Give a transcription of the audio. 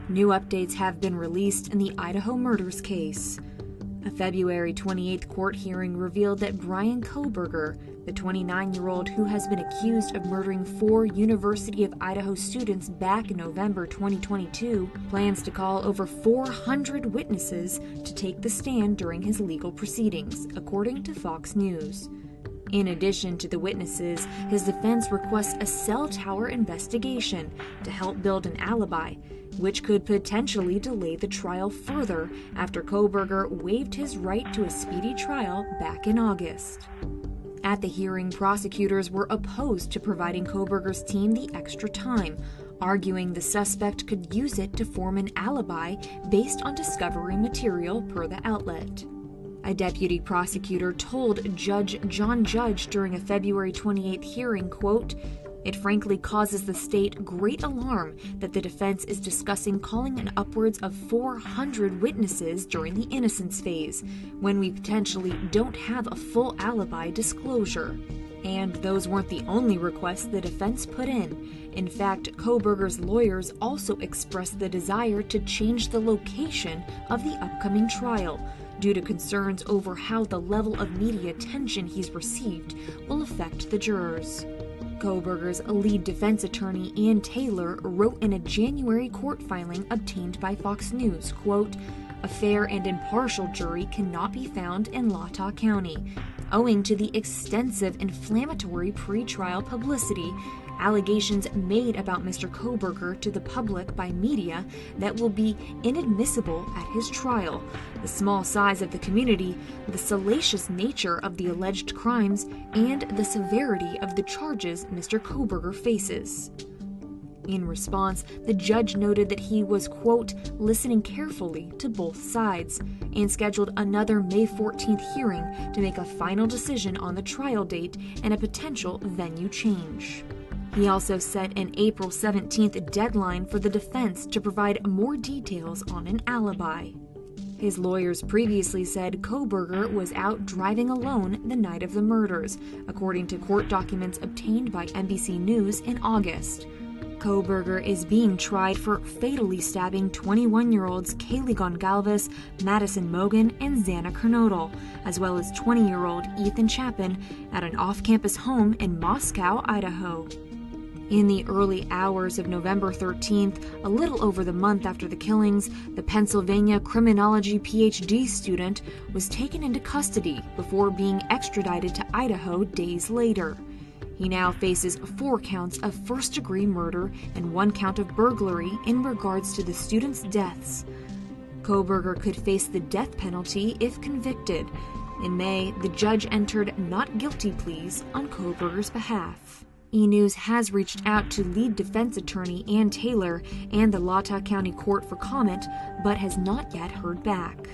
New updates have been released in the Idaho murders case. A February 28th court hearing revealed that Bryan Kohberger, the 29-year-old who has been accused of murdering 4 University of Idaho students back in November 2022, plans to call over 400 witnesses to take the stand during his legal proceedings, according to Fox News. In addition to the witnesses, his defense requests a cell tower investigation to help build an alibi, which could potentially delay the trial further after Kohberger waived his right to a speedy trial back in August. At the hearing, prosecutors were opposed to providing Kohberger's team the extra time, arguing the suspect could use it to form an alibi based on discovery material per the outlet. A deputy prosecutor told Judge John Judge during a February 28th hearing, quote, "It frankly causes the state great alarm that the defense is discussing calling in upwards of 400 witnesses during the innocence phase, when we potentially don't have a full alibi disclosure." And those weren't the only requests the defense put in. In fact, Kohberger's lawyers also expressed the desire to change the location of the upcoming trial, due to concerns over how the level of media attention he's received will affect the jurors. Kohberger's lead defense attorney, Ann Taylor, wrote in a January court filing obtained by Fox News, quote, "A fair and impartial jury cannot be found in Latah County, owing to the extensive inflammatory pre-trial publicity, allegations made about Mr. Kohberger to the public by media that will be inadmissible at his trial, the small size of the community, the salacious nature of the alleged crimes, and the severity of the charges Mr. Kohberger faces." In response, the judge noted that he was, quote, "listening carefully to both sides," and scheduled another May 14th hearing to make a final decision on the trial date and a potential venue change. He also set an April 17th deadline for the defense to provide more details on an alibi. His lawyers previously said Kohberger was out driving alone the night of the murders, according to court documents obtained by NBC News in August. Kohberger is being tried for fatally stabbing 21-year-olds Kaylee Gongalves, Madison Mogan, and Xana Kernodle, as well as 20-year-old Ethan Chapin at an off-campus home in Moscow, Idaho. In the early hours of November 13th, a little over the month after the killings, the Pennsylvania criminology PhD student was taken into custody before being extradited to Idaho days later. He now faces 4 counts of first-degree murder and 1 count of burglary in regards to the students' deaths. Kohberger could face the death penalty if convicted. In May, the judge entered not guilty pleas on Kohberger's behalf. E-News has reached out to lead defense attorney Ann Taylor and the Latah County Court for comment, but has not yet heard back.